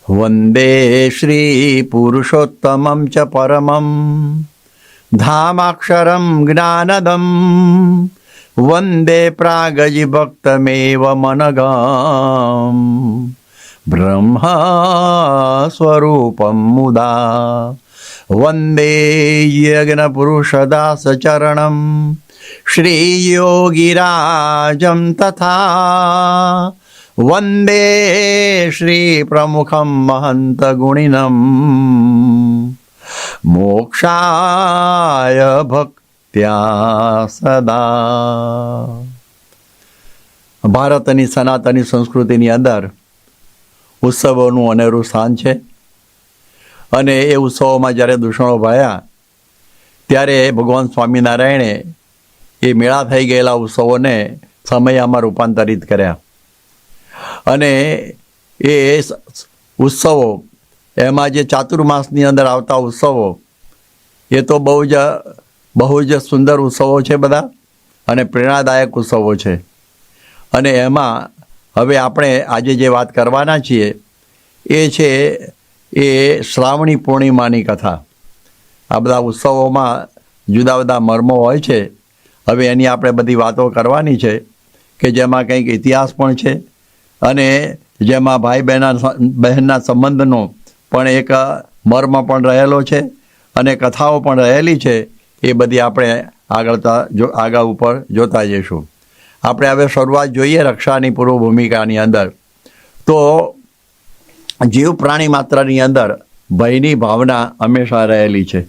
વંદે શ્રી પુરુષોત્તમં ચ પરમં ધામાક્ષરં જ્ઞાનદમ વંદે પ્રાગજીભક્તમેવ મનગમ બ્રહ્મ સ્વરૂપં મુદા વંદે યજ્ઞપુરુષદાસચરણં શ્રીયોગિરાજં તથા વંદે શ્રી પ્રમુખં મહંત ગુણિનમ મોક્ષાય ભક્ત્યા સદા. ભારતની સનાતની સંસ્કૃતિની અંદર ઉત્સવોનું અનેરું સ્થાન છે અને એ ઉત્સવોમાં જ્યારે દૂષણો ભળ્યા ત્યારે ભગવાન સ્વામિનારાયણે એ મેળા થઈ ગયેલા ઉત્સવોને સમયમાં રૂપાંતરિત કર્યા અને એ ઉત્સવો એમાં જે ચાતુર્માસની અંદર આવતા ઉત્સવો એ તો બહુ જ સુંદર ઉત્સવો છે બધા અને પ્રેરણાદાયક ઉત્સવો છે. અને એમાં હવે આપણે આજે જે વાત કરવાના છીએ એ છે એ શ્રાવણી પૂર્ણિમાની કથા. આ બધા ઉત્સવોમાં જુદા જુદા મર્મો હોય છે. હવે એની આપણે બધી વાતો કરવાની છે કે જેમાં કંઈક ઇતિહાસ પણ છે અને જેમાં ભાઈ બહેનના સંબંધનો પણ એક મર્મ પણ રહેલો છે અને કથાઓ પણ રહેલી છે. એ બધી આપણે આગળ ઉપર જોતા જઈશું. આપણે હવે શરૂઆત જોઈએ રક્ષાની પૂર્વ ભૂમિકાની અંદર. તો જીવ પ્રાણી માત્રની અંદર ભયની ભાવના હંમેશા રહેલી છે.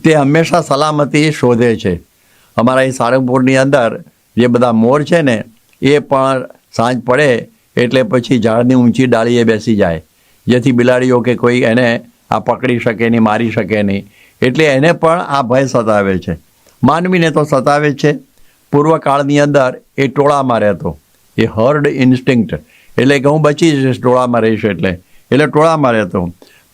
તે હંમેશા સલામતી શોધે છે. અમારા અહીં સારંગપુરની અંદર જે બધા મોર છે ને એ પણ સાંજ પડે એટલે પછી ઝાડની ઊંચી ડાળીએ બેસી જાય જેથી બિલાડીઓ કે કોઈ એને આ પકડી શકે નહીં, મારી શકે નહીં. એટલે એને પણ આ ભય સતાવે છે. માનવીને તો સતાવે છે. પૂર્વકાળની અંદર એ ટોળામાં રહેતો, એ હર્ડ ઇન્સ્ટિંક્ટ એટલે કે હું બચી જઈશ ટોળામાં રહીશ એટલે ટોળામાં રહેતો.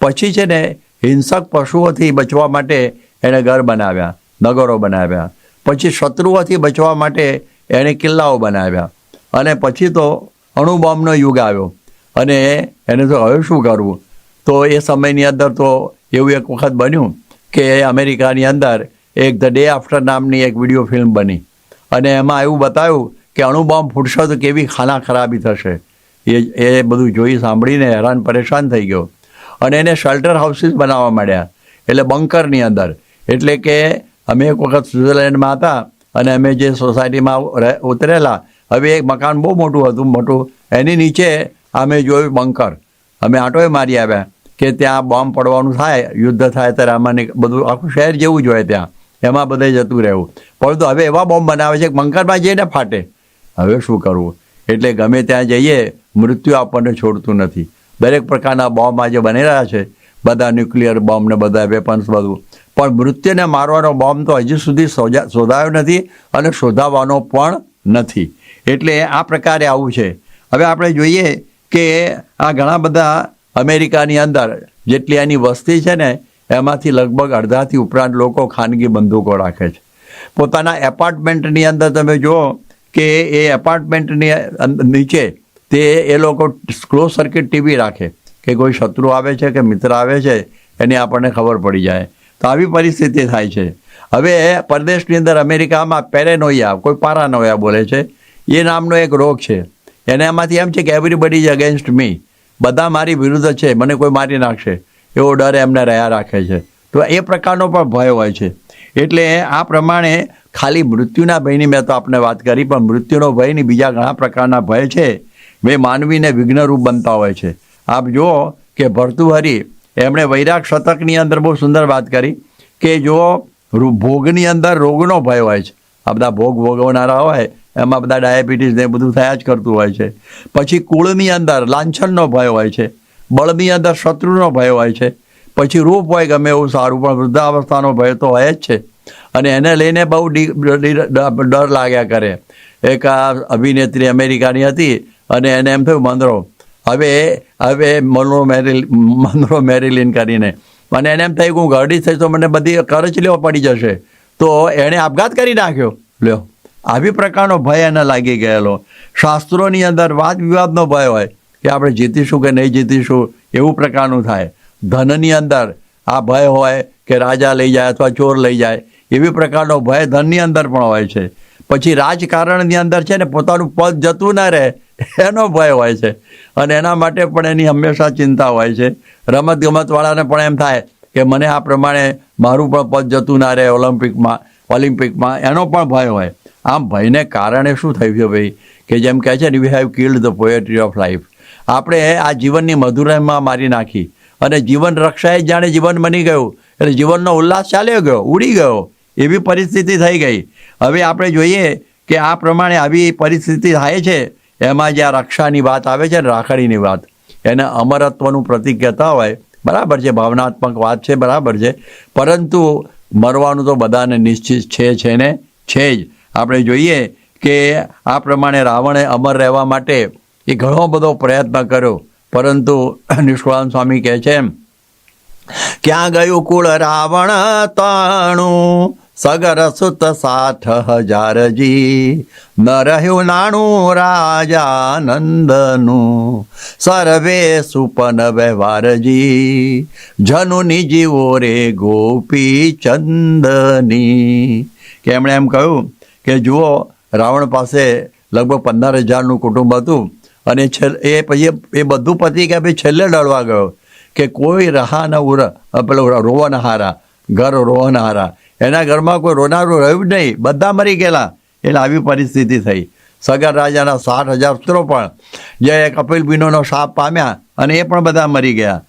પછી છે ને હિંસક પશુઓથી બચવા માટે એણે ઘર બનાવ્યા, નગરો બનાવ્યા. પછી શત્રુઓથી બચવા માટે એણે કિલ્લાઓ બનાવ્યા અને પછી તો અણુબોમ્બનો યુગ આવ્યો અને એને તો હવે શું કરવું. તો એ સમયની અંદર તો એવું એક વખત બન્યું કે અમેરિકાની અંદર એક ધ ડે આફ્ટર નામની એક વિડીયો ફિલ્મ બની અને એમાં એવું બતાવ્યું કે અણુબોમ્બ ફૂટશે તો કેવી ખાના ખરાબી થશે. એ બધું જોઈ સાંભળીને હેરાન પરેશાન થઈ ગયો અને એને શેલ્ટર હાઉસીસ બનાવવા માંડ્યા, એટલે બંકરની અંદર. એટલે કે અમે એક વખત સ્વિટ્ઝરલેન્ડમાં હતા અને અમે જે સોસાયટીમાં ઉતરેલા, હવે એક મકાન બહુ મોટું એની નીચે અમે જોયું બંકર. અમે આંટોય મારી આવ્યા કે ત્યાં બોમ્બ પડવાનું થાય, યુદ્ધ થાય ત્યારે આમાં બધું આખું શહેર જેવું જ હોય ત્યાં, એમાં બધે જતું રહેવું. પરંતુ હવે એવા બોમ્બ બનાવે છે કે બંકરમાં જઈને ફાટે. હવે શું કરવું? એટલે ગમે ત્યાં જઈએ મૃત્યુ આપણને છોડતું નથી. દરેક પ્રકારના બોમ્બ આજે બની રહ્યા છે, બધા ન્યુક્લિયર બોમ્બ ને બધા વેપન્સ બધું, પણ મૃત્યુને મારવાનો બોમ્બ તો હજી સુધી શોધાયો નથી અને શોધાવાનો પણ નથી. એટલે આ પ્રકારે આવું છે. હવે આપણે જોઈએ કે આ ઘણા બધા અમેરિકાની અંદર જેટલી એની વસ્તી છે ને એમાંથી લગભગ અડધાથી ઉપરાંત લોકો ખાનગી બંદૂકો રાખે છે પોતાના એપાર્ટમેન્ટની અંદર. તમે જુઓ કે એ એપાર્ટમેન્ટની નીચે તે એ લોકો ક્લોઝ સર્કિટ ટીવી રાખે કે કોઈ શત્રુ આવે છે કે મિત્ર આવે છે એની આપણને ખબર પડી જાય. તો આવી પરિસ્થિતિ થાય છે. હવે પરદેશની અંદર અમેરિકામાં પેરેનોયા, કોઈ પારાનોયા બોલે છે, એ નામનો એક રોગ છે. એને એમાંથી એમ છે કે એવરીબડી ઇઝ અગેન્સ્ટ મી, બધા મારી વિરુદ્ધ છે, મને કોઈ મારી નાખશે એવો ડર એમને રહ્યા રાખે છે. તો એ પ્રકારનો પણ ભય હોય છે. એટલે આ પ્રમાણે ખાલી મૃત્યુના ભયની મેં તો આપને વાત કરી, પણ મૃત્યુનો ભયની બીજા ઘણા પ્રકારના ભય છે. મેં માનવીને વિઘ્નરૂપ બનતા હોય છે. આપ જુઓ કે ભર્તૃહરિ એમણે વૈરાગ શતકની અંદર બહુ સુંદર વાત કરી કે જો ભોગની અંદર રોગનો ભય હોય છે, આ બધા ભોગ ભોગવનારા હોય એમાં બધા ડાયાબિટીસ ને બધું થયા જ કરતું હોય છે. પછી કુળની અંદર લાંછનનો ભય હોય છે, બળની અંદર શત્રુનો ભય હોય છે, પછી રૂપ હોય ગમે એવું સારું પણ વૃદ્ધાવસ્થાનો ભય તો હોય જ છે અને એને લઈને બહુ ડર લાગ્યા કરે. એક આ અભિનેત્રી અમેરિકાની હતી અને એને એમ થયું મંદરો, હવે મનરો મેરિલિન કરીને, અને એને એમ થયું કે હું ઘરડી થઈ તો મને બધી કરચલીઓ પડી જશે, તો એણે આપઘાત કરી નાખ્યો. લ્યો, આવી પ્રકારનો ભય એને લાગી ગયેલો. શાસ્ત્રોની અંદર વાદ વિવાદનો ભય હોય કે આપણે જીતીશું કે નહીં જીતીશું, એવું પ્રકારનું થાય. ધનની અંદર આ ભય હોય કે રાજા લઈ જાય અથવા ચોર લઈ જાય, એવી પ્રકારનો ભય ધનની અંદર પણ હોય છે. પછી રાજકારણની અંદર છે ને પોતાનું પદ જતું ના રહે એનો ભય હોય છે, અને એના માટે પણ એની હંમેશા ચિંતા હોય છે. રમત ગમતવાળાને પણ એમ થાય કે મને આ પ્રમાણે મારું પણ પદ જતું ના રહે ઓલિમ્પિકમાં, એનો પણ ભય હોય. આમ ભયને કારણે શું થયું છે ભાઈ, કે જેમ કહે છે ને, we have killed the poetry of life. આપણે આ જીવનની મધુરાઈમાં મારી નાખી, અને જીવન રક્ષાએ જાણે જીવન બની ગયું, એટલે જીવનનો ઉલ્લાસ ચાલ્યો ગયો, ઉડી ગયો, એવી પરિસ્થિતિ થઈ ગઈ. હવે આપણે જોઈએ કે આ પ્રમાણે આવી પરિસ્થિતિ થાય છે, એમાં જે આ રક્ષાની વાત આવે છે ને, રાખડીની વાત, એને અમરત્વનું પ્રતીક કહેતા હોય, બરાબર છે, ભાવનાત્મક વાત છે, બરાબર છે, પરંતુ મરવાનું તો બધાને નિશ્ચિત છે ને છે જ. આપણે જોઈએ કે આ પ્રમાણે રાવણે અમર રહેવા માટે એ ઘણો બધો પ્રયત્ન કર્યો, પરંતુ નિષ્કુળાનંદ સ્વામી કહે છે, ક્યાં ગયું કુળ રાવણ તાણું, સગર સુત 60,000 જી, ન રહ્યું નાણું રાજા નંદનું, સર્વે સુપન વ્યવહારજી, જનુની જીવો રે ગોપી ચંદની. કે એમણે એમ કહ્યું કે જુઓ, રાવણ પાસે લગભગ 15,000નું કુટુંબ હતું, અને એ પછી એ બધું પતી ગયા. પછી છેલ્લે ડળવા ગયો કે કોઈ રહા ન પેલો રોવનહારા, ઘર રોવનહારા, એના ઘરમાં કોઈ રોનારું રહ્યું જ નહીં, બધા મરી ગયેલા. એટલે આવી પરિસ્થિતિ થઈ. સગર રાજાના 60,000 પુત્રો પણ જે કપિલ બિનોનો શાપ પામ્યા, અને એ પણ બધા મરી ગયા.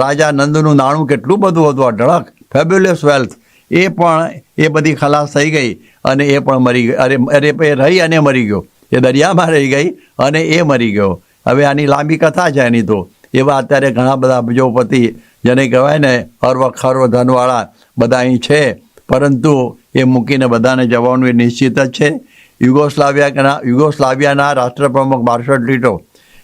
રાજા નંદનું નાણું કેટલું બધું હતું, અઢળક ફેબ્યુલસ વેલ્થ, એ પણ એ બધી ખલાસ થઈ ગઈ, અને એ પણ મરી ગઈ. અરે એ રહી અને મરી ગયો, એ દરિયામાં રહી ગઈ અને એ મરી ગયો. હવે આની લાંબી કથા છે એની તો. એવા અત્યારે ઘણા બધા અબજોપતિ, જેને કહેવાય ને ખર્વ ધનવાળા, બધા અહીં છે, પરંતુ એ મૂકીને બધાને જવાનું એ નિશ્ચિત જ છે. યુગોસ્લાવિયાના રાષ્ટ્રપ્રમુખ માર્શલ ટીટો,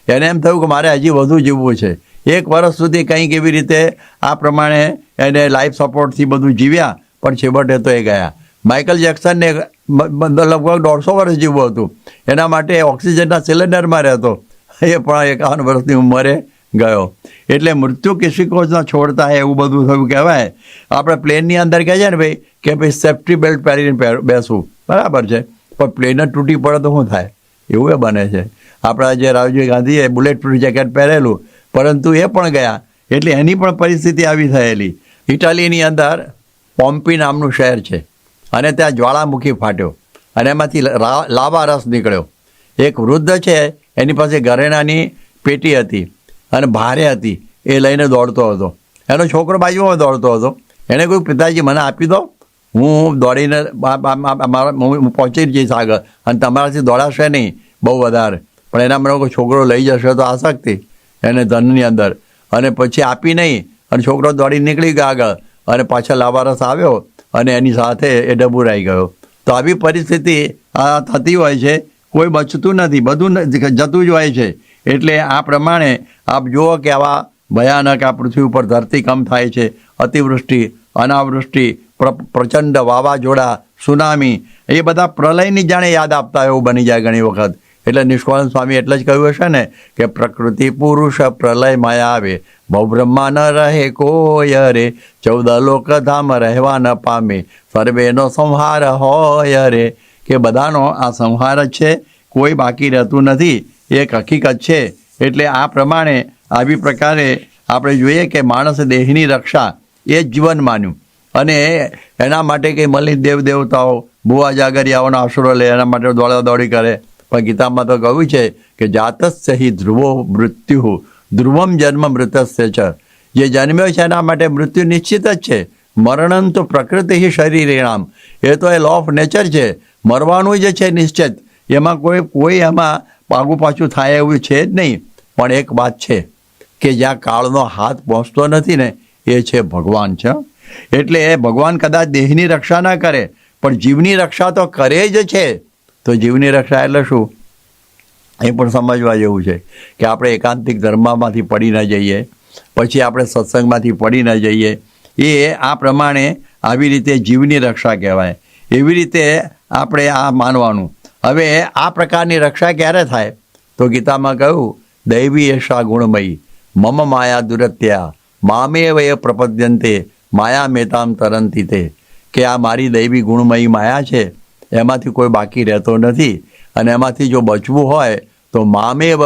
એને એમ થયું કે મારે હજી વધુ જીવવું છે. 1 વર્ષ સુધી કંઈક એવી રીતે આ પ્રમાણે એને લાઈફ સપોર્ટથી બધું જીવ્યા, પણ છેવટે તો એ ગયા. માઇકલ જેક્સનને લગભગ 150 વર્ષ જીવવું હતું, એના માટે ઓક્સિજનના સિલિન્ડરમાં રહેતો, એ પણ 51 વર્ષની ઉંમરે ગયો. એટલે મૃત્યુ કિસી ન છોડતા એવું બધું થયું કહેવાય. આપણે પ્લેનની અંદર કહે છે ને ભાઈ, કે ભાઈ સેફ્ટી બેલ્ટ પહેરીને બેસવું, બરાબર છે, પણ પ્લેન જ તૂટી પડે તો શું થાય? એવું એ બને છે. આપણા જે રાજીવ ગાંધીએ બુલેટ પ્રૂફ જેકેટ પહેરેલું, પરંતુ એ પણ ગયા. એટલે એની પણ પરિસ્થિતિ આવી થયેલી. ઇટાલીની અંદર પોમ્પી નામનું શહેર છે, અને ત્યાં જ્વાળામુખી ફાટ્યો, અને એમાંથી લાવા રસ નીકળ્યો. એક વૃદ્ધ છે, એની પાસે ઘરેણાની પેટી હતી અને ભારે હતી, એ લઈને દોડતો હતો. એનો છોકરો બાજુમાં દોડતો હતો. એણે કહ્યું, પિતાજી મને આપી દો, હું દોડીને હું પહોંચી જઈશ આગળ, અને તમારાથી દોડાશે નહીં બહુ વધારે. પણ એના મને કોઈ છોકરો લઈ જશે તો આસક્તિ એને ધનની અંદર, અને પછી આપી નહીં, અને છોકરો દોડી નીકળી ગયો આગળ, અને પાછા લાવારસ આવ્યો, અને એની સાથે એ ડબુરાઈ ગયો. તો આવી પરિસ્થિતિ આ થતી હોય છે, કોઈ બચતું નથી, બધું જતું જ હોય છે. એટલે આ પ્રમાણે આપ જુઓ કે આવા ભયાનક આ પૃથ્વી ઉપર ધરતીકંપ થાય છે, અતિવૃષ્ટિ, અનાવૃષ્ટિ, પ્રચંડ વાવાઝોડા, સુનામી, એ બધા પ્રલયની જાણે યાદ આપતા એવું બની જાય ઘણી વખત. એટલે નિષ્કુળાનંદ સ્વામી એટલે જ કહ્યું હશે ને કે પ્રકૃતિ પુરુષ પ્રલય માયા આવે, ભવબ્રહ્મા ન રહે કોઈ રે, 14 લોક ધામ રહેવા ન પામે, સર્વેનો સંહાર હોય રે. કે બધાનો આ સંહાર જ છે, કોઈ બાકી રહેતું નથી, એક હકીકત છે. એટલે આ પ્રમાણે આવી પ્રકારે આપણે જોઈએ કે માણસે દેહની રક્ષા એ જ જીવન માન્યું, અને એના માટે કંઈ મલિન દેવતાઓ, ભુવા જાગરિયાઓનો આશરો લે, એના માટે દોડાદોડી કરે. પણ ગીતામાં તો કહ્યું છે કે જાતસ્ય હિ ધ્રુવો મૃત્યુ, ધ્રુવમ જન્મ મૃતસ્ય છે. જે જન્મ્યો છે એના માટે મૃત્યુ નિશ્ચિત જ છે. મરણં તો પ્રકૃતિ શરીરેણામ, એ તો એ લો ઓફ નેચર છે, મરવાનું જ છે નિશ્ચિત. એમાં કોઈ એમાં આગું પાછું થાય એવું છે જ નહીં. પણ એક વાત છે કે જ્યાં કાળનો હાથ પહોંચતો નથી ને, એ છે ભગવાન છે. એટલે એ ભગવાન કદાચ દેહની રક્ષા ના કરે, પણ જીવની રક્ષા તો કરે જ છે. તો જીવની રક્ષા એટલે શું, એ પણ સમજવા જેવું છે કે આપણે એકાંતિક ધર્મમાંથી પડી ન જઈએ, પછી આપણે સત્સંગમાંથી પડી ન જઈએ. એ આ પ્રમાણે આવી રીતે જીવની રક્ષા કહેવાય. એવી રીતે આપણે આ માનવાનું. હવે આ પ્રકારની રક્ષા ક્યારે થાય? તો ગીતામાં કહ્યું, દૈવી એશા ગુણમયી, મમ માયા દુરત્યા મામેવ એ પ્રપદ્યંતે માયા મેતામ તરંતી તે, કે આ મારી દૈવી ગુણમયી માયા છે, એમાંથી કોઈ બાકી રહેતો નથી, અને એમાંથી જો બચવું હોય તો મામેવ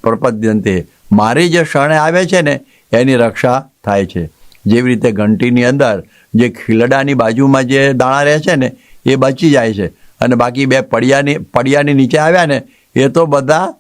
પ્રપદ્યંતે, મારી જે શરણે આવે છે ને એની રક્ષા થાય છે. જેવી રીતે ઘંટીની અંદર જે ખીલડાની બાજુમાં જે દાણા રહે છે ને એ બચી જાય છે, અને બાકી બે પડિયાની નીચે આવ્યા ને એ તો બધા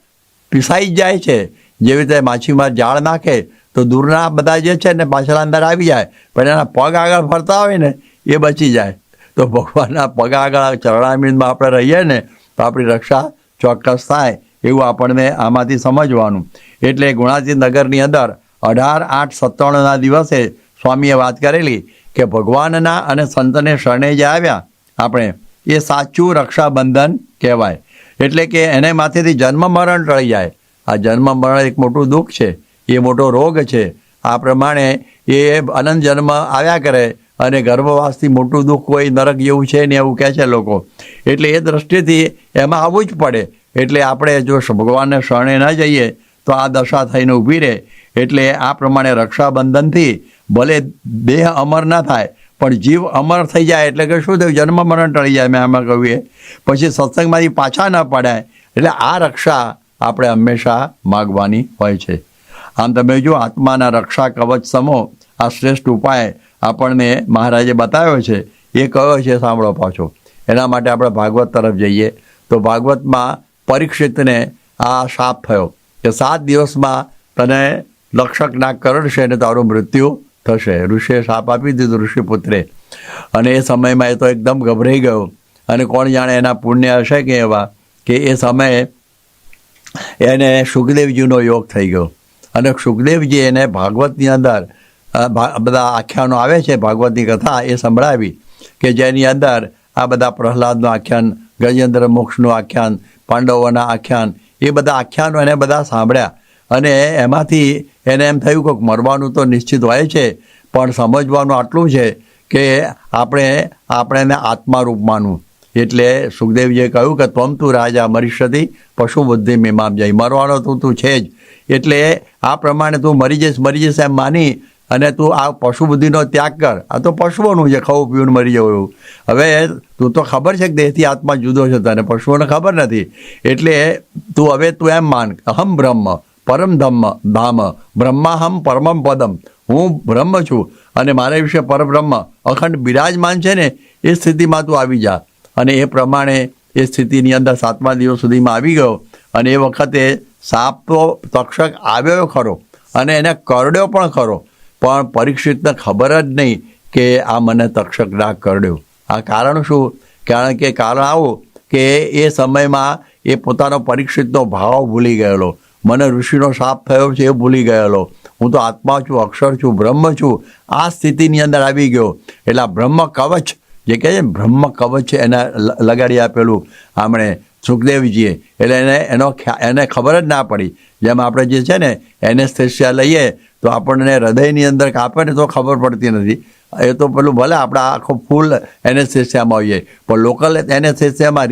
પીસાઈ જ જાય છે. જેવી રીતે માછીમાર જાળ નાખે તો દૂરના બધા જે છે ને પાછળ અંદર આવી જાય, પણ એના પગ આગળ ફરતા હોય ને એ બચી જાય. તો ભગવાનના પગ આગળ ચરણામૃતમાં આપણે રહીએ ને તો આપણી રક્ષા ચોક્કસ થાય, એવું આપણને આમાંથી સમજવાનું. એટલે ગુણાતીત નગરની અંદર 18/8/97 દિવસે સ્વામીએ વાત કરેલી કે ભગવાનના અને સંતને શરણે જે આવ્યા આપણે, એ સાચું રક્ષાબંધન કહેવાય. એટલે કે એને માથેથી જન્મ મરણ ટળી જાય. આ જન્મ મરણ એક મોટું દુઃખ છે, એ મોટો રોગ છે. આ પ્રમાણે એ અનંત જન્મ આવ્યા કરે, અને ગર્ભવાસથી મોટું દુઃખ કોઈ નરક જેવું છે ને એવું કહે છે લોકો. એટલે એ દ્રષ્ટિથી એમાં આવવું જ પડે. એટલે આપણે જો ભગવાનને શરણે ન જઈએ તો આ દશા થઈને ઊભી રહે. એટલે આ પ્રમાણે રક્ષાબંધનથી ભલે દેહ અમર ના થાય પણ જીવ અમર થઈ જાય. એટલે કે શું થયું? જન્મ મરણ ટળી જાય. મેં આમાં કહ્યું એ પછી સત્સંગમાંથી પાછા ન પડાય. એટલે આ રક્ષા આપણે હંમેશા માગવાની હોય છે. આમ તમે જો આત્માના રક્ષા કવચ સમો આ શ્રેષ્ઠ ઉપાય આપણને મહારાજે બતાવ્યો છે. એ કયો છે સાંભળો પાછો. એના માટે આપણે ભાગવત તરફ જઈએ તો ભાગવતમાં પરીક્ષિતને આ શાપ થયો કે 7 દિવસમાં તને લક્ષક નાગ કરડશે અને તારું મૃત્યુ થશે. ઋષિએ શાપ આપી દીધું ઋષિપુત્રે, અને એ સમયમાં એ તો એકદમ ગભરાઈ ગયો. અને કોણ જાણે એના પુણ્ય હશે કે એવા કે એ સમયે એને સુખદેવજીનો યોગ થઈ ગયો. અને સુખદેવજી એને ભાગવતની અંદર બધા આખ્યાનો આવે છે, ભાગવતની કથા એ સંભળાવી કે જેની અંદર આ બધા પ્રહલાદનું આખ્યાન, ગજેન્દ્ર મોક્ષનું આખ્યાન, પાંડવોના આખ્યાન, એ બધા આખ્યાનો એને બધા સાંભળ્યા. અને એમાંથી એને એમ થયું કે મરવાનું તો નિશ્ચિત હોય છે, પણ સમજવાનું આટલું છે કે આપણે એને આત્મારૂપ માનવું. એટલે સુખદેવજીએ કહ્યું કે ત્વમ તું રાજા મરીષ્યતિ પશુ બુદ્ધિ મીમામ જાય, મરવાનો તું છે જ. એટલે આ પ્રમાણે તું મરી જઈશ એમ માની અને તું આ પશુ બુદ્ધિનો ત્યાગ કર. આ તો પશુઓનું છે, ખાવું પીવું મરી જવું એવું. હવે તું તો ખબર છે કે દેહથી આત્મા જુદો છે, તને પશુઓને ખબર નથી. એટલે તું એમ માન અહમ બ્રહ્મ પરમ ધામ બ્રહ્માહમ પરમમ પદમ, હું બ્રહ્મ છું અને મારા વિશે પરબ્રહ્મ અખંડ બિરાજમાન છે ને એ સ્થિતિમાં તું આવી જા. અને એ પ્રમાણે એ સ્થિતિની અંદર 7મા દિવસ સુધીમાં આવી ગયો. અને એ વખતે સાપ તો તક્ષક આવ્યો ખરો અને એને કરડ્યો પણ ખરો, પણ પરીક્ષિતને ખબર જ નહીં કે આ મને તક્ષક નાગ કરડ્યો. આ કારણ શું? કારણ આવું કે એ સમયમાં એ પોતાનો પરીક્ષિતનો ભાવ ભૂલી ગયેલો. મને ઋષિનો શાપ થયો છે એ ભૂલી ગયેલો. હું તો આત્મા છું, અક્ષર છું, બ્રહ્મ છું. આ સ્થિતિની અંદર આવી ગયો. એટલે આ બ્રહ્મ કવચ જે કહે છે ને, બ્રહ્મ કવચ એને લગાડી આપેલું આમણે સુખદેવજીએ. એટલે એને ખબર જ ના પડી. જેમ આપણે જે છે ને એનેસ્થેસિયા લઈએ તો આપણને હૃદયની અંદર કાપે ને તો ખબર પડતી નથી. એ તો પેલું ભલે આપણે આખો ફૂલ એનેસ્થેસિયામાં હોઈએ, પણ લોકલ એનેસ્થેસિયામાં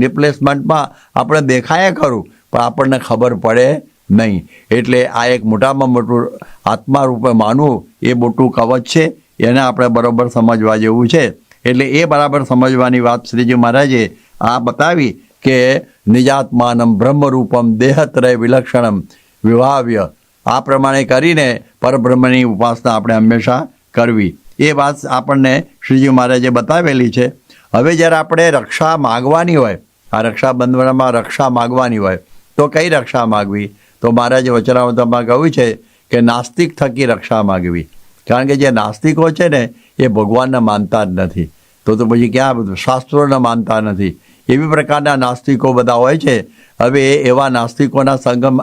રિપ્લેસમેન્ટમાં આપણે દેખાય ખરું પણ આપણને ખબર પડે નહીં. એટલે આ એક મોટામાં મોટું આત્મા રૂપે માનવું એ મોટું કવચ છે. એને આપણે બરાબર સમજવા જેવું છે. એટલે એ બરાબર સમજવાની વાત શ્રીજી મહારાજે આ બતાવી કે નિજાત્માનમ બ્રહ્મરૂપમ દેહત્રય વિલક્ષણમ વિભાવ્ય. આ પ્રમાણે કરીને પરબ્રહ્મની ઉપાસના આપણે હંમેશા કરવી. એ વાત આપણને શ્રીજી મહારાજે બતાવેલી છે. હવે જ્યારે આપણે રક્ષા માગવાની હોય, આ રક્ષાબંધનમાં રક્ષા માગવાની હોય તો કઈ રક્ષા માગવી? તો મહારાજે વચનામૃતમાં કહ્યું છે કે નાસ્તિક થકી રક્ષા માગવી. કારણ કે જે નાસ્તિકો છે ને એ ભગવાનને માનતા જ નથી. તો પછી ક્યાં બધું શાસ્ત્રોને માનતા નથી. એવી પ્રકારના નાસ્તિકો બધા હોય છે. હવે એવા નાસ્તિકોના સંગમ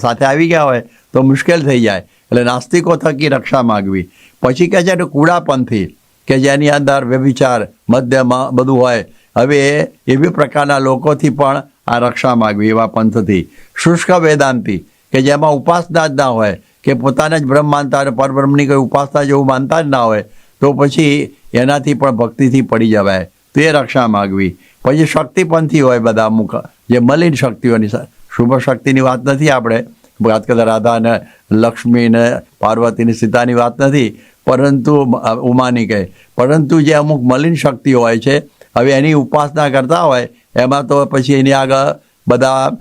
સાથે આવી ગયા હોય તો મુશ્કેલ થઈ જાય. એટલે નાસ્તિકો થકી રક્ષા માગવી. પછી કહે છે કૂડાપંથી કે જેની અંદર વ્યભિચાર મધ્યમાં બધું હોય. હવે એવી પ્રકારના લોકોથી પણ આ રક્ષા માગવી, એવા પંથથી. શુષ્ક વેદાંતિ કે જેમાં ઉપાસના જ ના હોય, કે પોતાને જ બ્રહ્મ માનતા હોય, પરબ્રહ્મની કોઈ ઉપાસના જેવું માનતા જ ના હોય, તો પછી એનાથી પણ ભક્તિથી પડી જવાય. તો એ રક્ષા માગવી. પછી શક્તિપંથી હોય બધા અમુક જે મલિન શક્તિઓની, શુભ શક્તિની વાત નથી આપણે, વાત કરતા રાધા ને લક્ષ્મી ને પાર્વતી ને સીતાની વાત નથી, પરંતુ ઉમાની કહે, પરંતુ જે અમુક મલિન શક્તિ હોય છે, હવે એની ઉપાસના કરતા હોય એમાં તો પછી એની આગળ બધા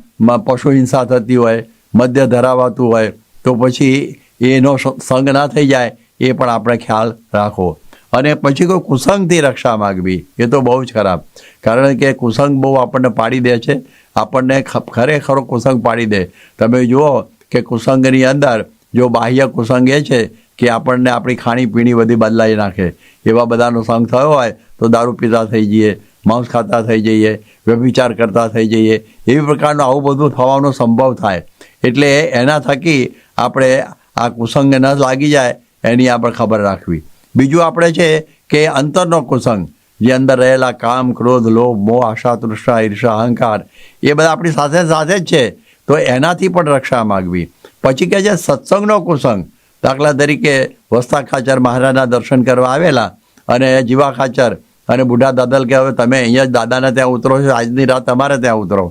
પશુ હિંસા થતી હોય, મદ્ય ધરાવાતું હોય, તો પછી એનો સંગ ના થઈ જાય એ પણ આપણે ખ્યાલ રાખવો. અને પછી કોઈ કુસંગથી રક્ષા માગવી એ તો બહુ જ ખરાબ, કારણ કે કુસંગ બહુ આપણને પાડી દે છે, આપણને ખરેખરો કુસંગ પાડી દે. તમે જુઓ કે કુસંગની અંદર જો બાહ્ય કુસંગ એ છે કે આપણને આપણી ખાણીપીણી બધી બદલાઈ નાખે, એવા બધાનો સંગ થયો હોય તો દારૂ પીતા થઈ જઈએ, માંસ ખાતા થઈ જઈએ, વ્યભિચાર કરતા થઈ જઈએ, એવી પ્રકારનું આવું બધું થવાનો સંભવ થાય. એટલે એના થકી આપણે આ કુસંગ ન લાગી જાય એની આપણે ખબર રાખવી. બીજું આપણે છે કે અંતરનો કુસંગ, જે અંદર રહેલા કામ, ક્રોધ, લોભ, મોહ, આશા, તૃષ્ણા, ઈર્ષા, અહંકાર, એ બધા આપણી સાથે સાથે જ છે, તો એનાથી પણ રક્ષા માગવી. પછી કે છે સત્સંગનો કુસંગ. દાખલા તરીકે વસ્તા ખાચર મહારાજના દર્શન કરવા આવેલા અને જીવા ખાચર અને બુઢા દાદલ કે હવે તમે અહીંયા જ દાદાને ત્યાં ઉતરો છો, આજની રાત તમારે ત્યાં ઉતરો.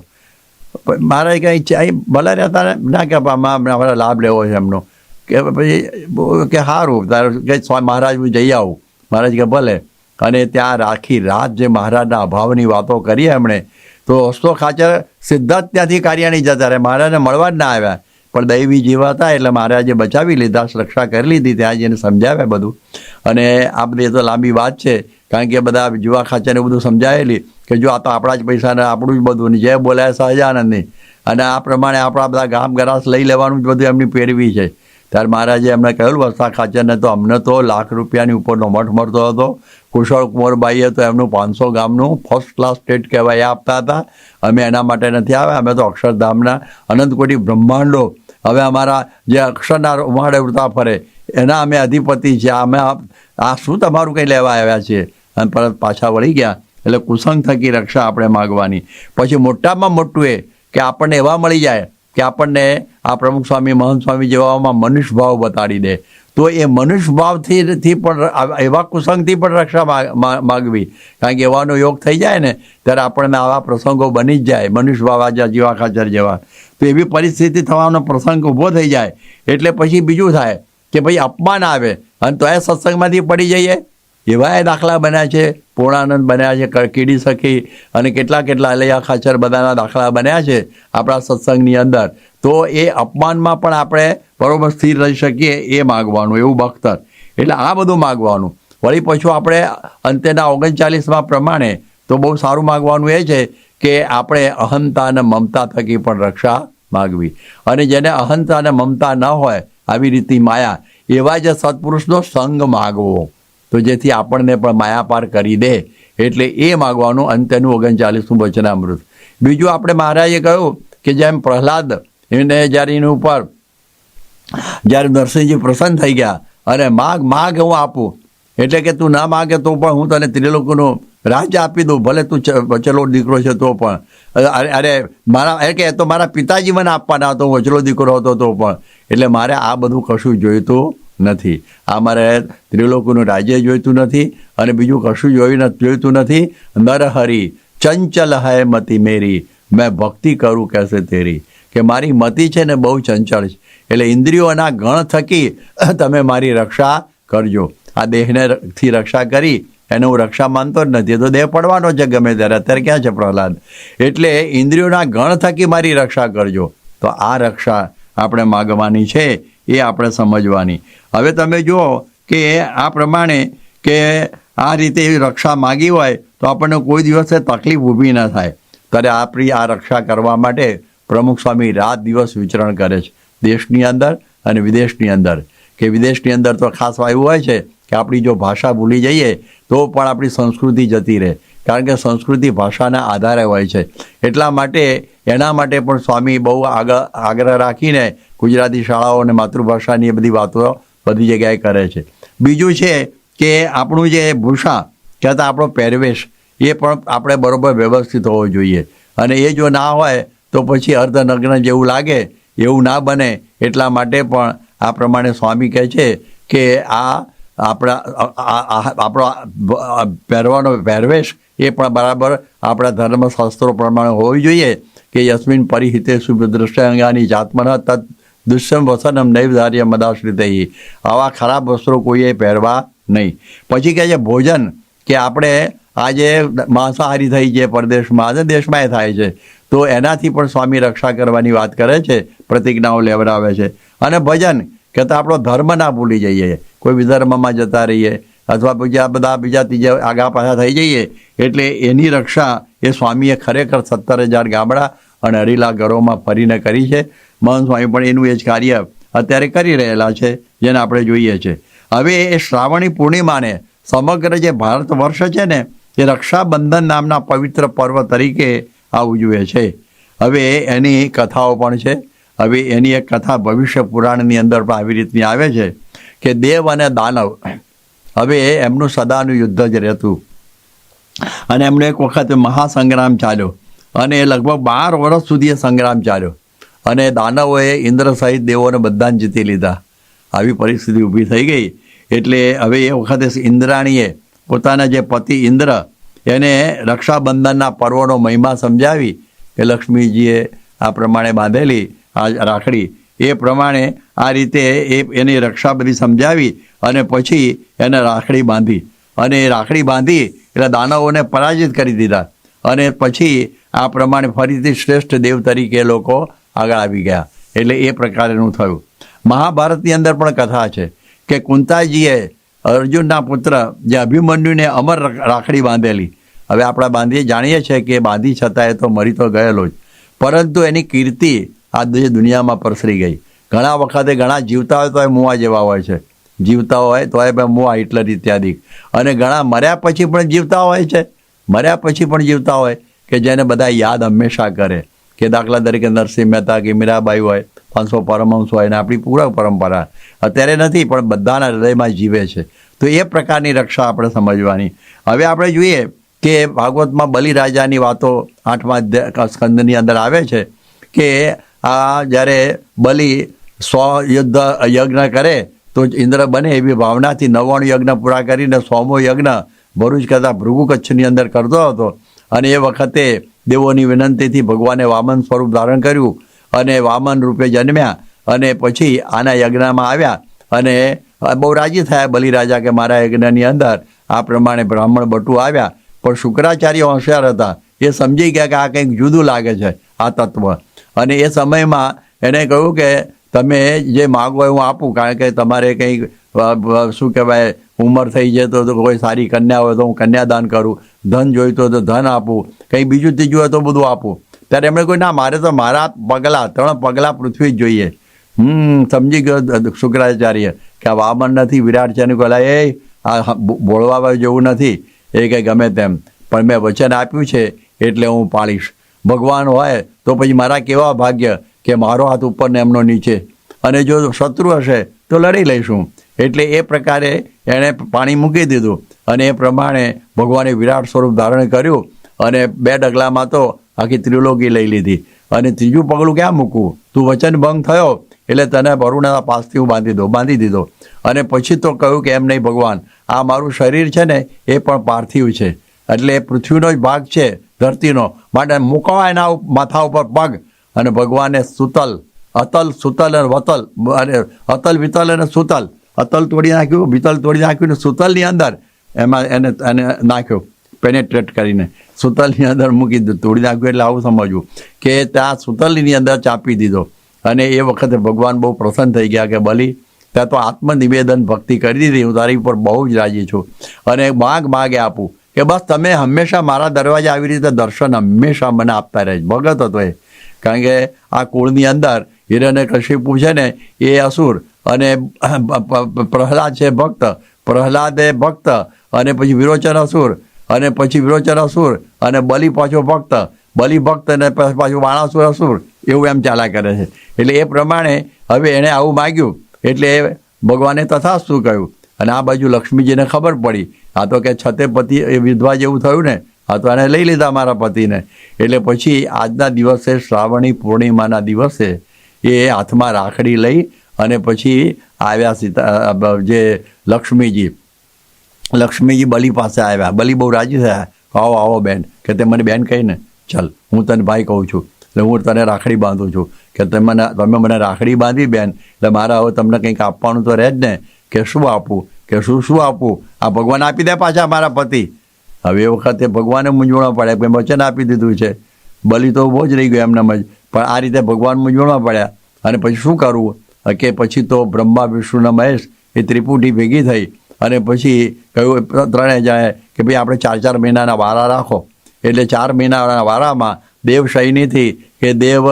મારે કંઈ ભલે રહેતા ના કે અમારે લાભ લેવો છે એમનો, કે પછી કે સારું તારે કે મહારાજ હું જઈ આવું. મહારાજ કે ભલે. અને ત્યાં આખી રાત જે મહારાજના અભાવની વાતો કરી એમણે, તો વસ્તો ખાચર સીધા જ ત્યાંથી કાર્યાણી જતા રહે, મહારાજને મળવા જ ના આવ્યા. પણ દૈવી જીવ હતા એટલે મહારાજે બચાવી લીધા, રક્ષા કરી લીધી, ત્યાં જઈને સમજાવ્યા બધું. અને આ બધી તો લાંબી વાત છે, કારણ કે બધા જીવા ખાચરને બધું સમજાયેલી કે જો આ તો આપણા જ પૈસાને આપણું જ બધું, જે બોલાય સહજાનંદની, અને આ પ્રમાણે આપણા બધા ગામ ગરાસ લઈ લેવાનું જ બધું એમની પેરવી છે. ત્યારે મહારાજે એમને કહ્યું વસ્તા ખાચરને તો અમને તો ₹1,00,000 ઉપરનો મઠ મળતો હતો, કુશળ કુંવરબાઈએ તો એમનું 500 ગામનું ફર્સ્ટ ક્લાસ સ્ટેટ કહેવાય આપતા હતા. અમે એના માટે નથી આવ્યા, અમે તો અક્ષરધામના અનંત કોટી બ્રહ્માંડો, હવે અમારા જે અક્ષરના ઉમાડે ઉડતા ફરે એના અમે અધિપતિ છીએ, અમે આ શું તમારું કંઈ લેવા આવ્યા છીએ, અને પરત પાછા વળી ગયા. એટલે કુસંગ થકી રક્ષા આપણે માગવાની. પછી મોટામાં મોટું એ કે આપણને એવા મળી જાય કે આપણને આ પ્રમુખ સ્વામી, મહંત સ્વામી જેવામાં મનુષ્ય ભાવ બતાડી દે, તો એ મનુષ્ય ભાવથી પણ એવા કુસંગથી પણ રક્ષા માગવી, કારણ કે એવાનો યોગ થઈ જાય ને ત્યારે આપણને આવા પ્રસંગો બની જ જાય, મનુષ્ય ભાવ આજા જીવા ખાચર જેવા. તો એવી પરિસ્થિતિ થવાનો પ્રસંગ ઊભો થઈ જાય એટલે પછી બીજું થાય કે ભાઈ અપમાન આવે અને તો એ સત્સંગમાંથી પડી જઈએ. એવા એ દાખલા બન્યા છે, પૂર્ણાનંદ બન્યા છે, કીડી સખી અને કેટલા અલૈયા ખાચર બધાના દાખલા બન્યા છે આપણા સત્સંગની અંદર. તો એ અપમાનમાં પણ આપણે બરોબર સ્થિર રહી શકીએ એ માગવાનું, એવું બખ્તર. એટલે આ બધું માગવાનું. વળી પાછું આપણે અંતેના 39માં પ્રમાણે તો બહુ સારું માગવાનું એ છે કે આપણે અહંતા અને મમતા થકી પણ રક્ષા માગવી. અને જેને અહંતા અને મમતા ન હોય, આવી રીતની માયા, એવા જે સત્પુરુષનો સંગ માગવો, તો જેથી આપણને પણ માયા પાર કરી દે, એટલે એ માગવાનું અંતેનું 39મું વચનામૃત. બીજું આપણે મહારાજે કહ્યું કે જેમ પ્રહલાદ એને જ્યારે એની ઉપર જ્યારે નરસિંહજી પ્રસન્ન થઈ ગયા અને માગ હું આપું, એટલે કે તું ના માગે તો પણ હું તને ત્રિલોકનું રાજ્ય આપી દઉં, ભલે તું વચલો દીકરો છે તો પણ. અરે મારા એ કે તો મારા પિતાજી મને આપવાના હતો, હું વચલો દીકરો હતો તો પણ. એટલે મારે આ બધું કશું જોઈતું નથી, આ મારે ત્રિલોકનું રાજ્ય જોઈતું નથી અને બીજું કશું જોઈતું નથી. નરહરી ચંચલ હૈ મતિ મેરી, મેં ભક્તિ કરું કેસે તેરી, કે મારી મતિ છે ને બહુ ચંચળ છે, એટલે ઇન્દ્રિયોના ગણ થકી તમે મારી રક્ષા કરજો. આ દેહને થી રક્ષા કરી એને હું રક્ષા માનતો જ નથી, તો દેહ પડવાનો છે ગમે ત્યારે. અત્યારે ક્યાં છે પ્રહલાદ? એટલે ઇન્દ્રિયોના ગણ થકી મારી રક્ષા કરજો. તો આ રક્ષા આપણે માગવાની છે, એ આપણે સમજવાની. હવે તમે જુઓ કે આ પ્રમાણે કે આ રીતે રક્ષા માગી હોય તો આપણને કોઈ દિવસે તકલીફ ઊભી ન થાય. ત્યારે આપણી આ રક્ષા કરવા માટે પ્રમુખ સ્વામી રાત દિવસ વિચરણ કરે છે, દેશની અંદર અને વિદેશની અંદર. કે વિદેશની અંદર તો ખાસ એવું હોય છે કે આપણી જો ભાષા ભૂલી જઈએ તો પણ આપણી સંસ્કૃતિ જતી રહે, કારણ કે સંસ્કૃતિ ભાષાના આધારે હોય છે. એટલા માટે એના માટે પણ સ્વામી બહુ આગ્રહ રાખીને ગુજરાતી શાળાઓ અને માતૃભાષાની એ બધી વાતો બધી જગ્યાએ કરે છે. બીજું છે કે આપણું જે ભૂષા કહેતા આપણો પહેરવેશ એ પણ આપણે બરાબર વ્યવસ્થિત હોવો જોઈએ, અને એ જો ના હોય તો પછી અર્ધનગ્ન જેવું લાગે, એવું ના બને. એટલા માટે પણ આ પ્રમાણે સ્વામી કહે છે કે આ આપણો પહેરવાનો પહેરવેશ એ પણ બરાબર આપણા ધર્મશાસ્ત્રો પ્રમાણે હોવી જોઈએ કે યસ્મિન પરિહિતે શુભ દ્રષ્ટાંગાની જાતમન તત્ દુષ્યમ વસનમ નૈવ ધાર્ય મદાશ્રિતૈ, આવા ખરાબ વસ્ત્રો કોઈએ પહેરવા નહીં. પછી કહે છે ભોજન, કે આપણે આજે માંસાહારી થઈ છે પરદેશમાં અને દેશમાં થાય છે, તો એનાથી પણ સ્વામી રક્ષા કરવાની વાત કરે છે, પ્રતિજ્ઞાઓ લેવડાવે છે. અને ભજન, કે તો આપણો ધર્મ ના ભૂલી જઈએ, કોઈ વિધર્મમાં જતા રહીએ અથવા પછી આ બધા બીજા ત્રીજા આગા પાછા થઈ જઈએ, એટલે એની રક્ષા એ સ્વામીએ ખરેખર 17,000 ગામડા અને હરીલા ઘરોમાં ફરીને કરી છે. મહંત સ્વામી પણ એનું એ જ કાર્ય અત્યારે કરી રહેલા છે, જેને આપણે જોઈએ છે. હવે એ શ્રાવણી પૂર્ણિમાને સમગ્ર જે ભારત વર્ષ છે ને, એ રક્ષાબંધન નામના પવિત્ર પર્વ તરીકે આ ઉજવે છે. હવે એની કથાઓ પણ છે. હવે એની એક કથા ભવિષ્ય પુરાણની અંદર પણ આવી રીતની આવે છે કે દેવ અને દાનવ, હવે એમનું સદાનું યુદ્ધ જ રહેતું, અને એમનો એક વખત મહાસંગ્રામ ચાલ્યો, અને લગભગ 12 વર્ષ સુધી એ સંગ્રામ ચાલ્યો, અને દાનવોએ ઇન્દ્ર સહિત દેવોને બધાને જીતી લીધા. આવી પરિસ્થિતિ ઊભી થઈ ગઈ. એટલે હવે એ વખતે ઇન્દ્રાણીએ પોતાના જે પતિ ઇન્દ્ર એને રક્ષાબંધનના પર્વનો મહિમા સમજાવી કે લક્ષ્મીજીએ આ પ્રમાણે બાંધેલી આ રાખડી, એ પ્રમાણે આ રીતે એની રક્ષા બધી સમજાવી, અને પછી એને રાખડી બાંધી, અને એ રાખડી બાંધી એટલે દાનવોને પરાજિત કરી દીધા, અને પછી આ પ્રમાણે ફરીથી શ્રેષ્ઠ દેવ તરીકે લોકો આગળ આવી ગયા. એટલે એ પ્રકારેનું થયું. મહાભારતની અંદર પણ કથા છે કે કુંતાજીએ અર્જુનના પુત્ર જે અભિમન્યુને અમર રાખડી બાંધેલી. હવે આપણે બાંધીએ જાણીએ છીએ કે બાંધી છતાં એ તો મરી તો ગયેલો જ, પરંતુ એની કીર્તિ આ દુનિયામાં પ્રસરી ગઈ. ઘણા વખતે ઘણા જીવતા હોય તો એ મુવા જેવા હોય છે, જીવતા હોય તો એ મુવા હિટલર ઇત્યાદિ, અને ઘણા મર્યા પછી પણ જીવતા હોય છે, મર્યા પછી પણ જીવતા હોય કે જેને બધા યાદ હંમેશા કરે. કે દાખલા તરીકે નરસિંહ મહેતા કે મીરાબાઈ હોય, 500 પરમહંસ હોય, ને આપણી પૂરા પરંપરા અત્યારે નથી પણ બધાના હૃદયમાં જીવે છે. તો એ પ્રકારની રક્ષા આપણે સમજવાની. હવે આપણે જોઈએ કે ભાગવતમાં બલિરાજાની વાતો 8મા સ્કંદની અંદર આવે છે કે આ જ્યારે બલિ 100 યુદ્ધ યજ્ઞ કરે તો ઇન્દ્ર બને એવી ભાવનાથી 99 યજ્ઞ પૂરા કરીને 100મો યજ્ઞ ભરૂચ કરતા ભૃગુ કચ્છની અંદર કરતો હતો. અને એ વખતે દેવોની વિનંતીથી ભગવાને વામન સ્વરૂપ ધારણ કર્યું, અને વામન રૂપે જન્મ્યા, અને પછી આના યજ્ઞમાં આવ્યા, અને બહુ રાજી થયા બલિરાજા કે મારા યજ્ઞની અંદર આ પ્રમાણે બ્રાહ્મણ બટુ આવ્યા. પણ શુક્રાચાર્ય હોશિયાર હતા, એ સમજી ગયા કે આ કંઈક જુદું લાગે છે આ તત્વ, અને એ સમયમાં એણે કહ્યું કે તમે જે માગો એ હું આપું, કારણ કે તમારે કંઈક શું કહેવાય ઉંમર થઈ જાય તો કોઈ સારી કન્યા હોય તો હું કન્યાદાન કરું, ધન જોઈતું હોય તો ધન આપું, કંઈ બીજું ત્રીજું હોય તો બધું આપું. ત્યારે એમણે કોઈ ના, મારે તો મારા પગલાં 3 પગલાં પૃથ્વી જ જોઈએ. સમજી ગયો શુક્રાચાર્ય કે આ વામન નથી, વિરાટ છે, કહલા એ આ બોળવા જેવું નથી, એ કંઈ ગમે તેમ, પણ મેં વચન આપ્યું છે એટલે હું પાળીશ. ભગવાન હોય તો પછી મારા કેવા ભાગ્ય કે મારો હાથ ઉપર ને એમનો નીચે, અને જો શત્રુ હશે તો લડી લઈશું. એટલે એ પ્રકારે એણે પાણી મૂકી દીધું, અને એ પ્રમાણે ભગવાને વિરાટ સ્વરૂપ ધારણ કર્યું, અને 2 ડગલામાં તો આખી ત્રિલોકી લઈ લીધી. અને ત્રીજું પગલું ક્યાં મૂકવું, તું વચન ભંગ થયો એટલે તને વરુણના પાસથી હું બાંધી દીધો. અને પછી તો કહ્યું કે એમ નહીં ભગવાન, આ મારું શરીર છે ને એ પણ પાર્થિવ છે, એટલે પૃથ્વીનો જ ભાગ છે ધરતીનો, માટે મૂકવા એના માથા ઉપર પગ. અને ભગવાને સુતલ, અતલ, સુતલ અને વતલ, અને અતલ, વિતલ અને સુતલ, અતલ તોડી નાખ્યું, વિતલ તોડી નાખ્યું, ને સુતલની અંદર એમાં એને નાખ્યો પેનેટ્રેટ કરીને, સુતલની અંદર મૂકી દીધું, તોડી નાખ્યું. એટલે આવું સમજવું કે ત્યાં સુતલની અંદર ચાપી દીધો. અને એ વખતે ભગવાન બહુ પ્રસન્ન થઈ ગયા કે બલિ, ત્યાં તો આત્મનિવેદન ભક્તિ કરી દીધી, હું તારી ઉપર બહુ જ રાજી છું, અને માગે આપું કે બસ તમે હંમેશા મારા દરવાજે આવી રીતે દર્શન હંમેશા મને આપતા રહે. ભગત હતો એ, કારણ કે આ કુળની અંદર હિરણ્યકશિપુ છે ને એ અસુર, અને પ્રહલાદ છે ભક્ત, પ્રહલાદ એ ભક્ત, અને પછી વિરોચન અસુર, અને પછી વિરોચન અસુર, અને બલિ પાછો ભક્ત, બલિ ભક્ત, અને પાછું બાણાસુર અસુર, એવું એમ ચાલ્યા કરે છે. એટલે એ પ્રમાણે હવે એણે આવું માગ્યું, એટલે ભગવાને તથાસ્તુ કહ્યું. અને આ બાજુ લક્ષ્મીજીને ખબર પડી, આ તો કે છતે પતિ એ વિધવા જેવું થયું ને, આ તો એને લઈ લીધા મારા પતિને. એટલે પછી આજના દિવસે શ્રાવણી પૂર્ણિમાના દિવસે એ હાથમાં રાખડી લઈ અને પછી આવ્યા લક્ષ્મીજી બલિ પાસે આવ્યા. બલિ બહુ રાજી થયા, આવો બેન, કે તે મને બેન કહીને, ચાલ હું તને ભાઈ કહું છું, એટલે હું તને રાખડી બાંધું છું, કે તમે મને રાખડી બાંધી બેન, એટલે મારે હવે તમને કંઈક આપવાનું તો રહે જ ને, કે શું આપું, કે શું આપું, આ ભગવાન આપી દે પાછા મારા પતિ. હવે એ વખતે ભગવાને મૂંઝવણમાં પડ્યા કે વચન આપી દીધું છે, બલિ તો ઊભો જ રહી ગયો એમનામ જ, પણ આ રીતે ભગવાન મૂંઝવણમાં પડ્યા. અને પછી શું કરવું, કે પછી તો બ્રહ્મા વિષ્ણુ અને મહેશ એ ત્રિપુટી ભેગી થઈ અને પછી કહ્યું ત્રણેય જાય કે ભાઈ આપણે 4 મહિનાના વારા રાખો. એટલે 4 મહિનાના વારામાં દેવ શયનીથી કે દેવ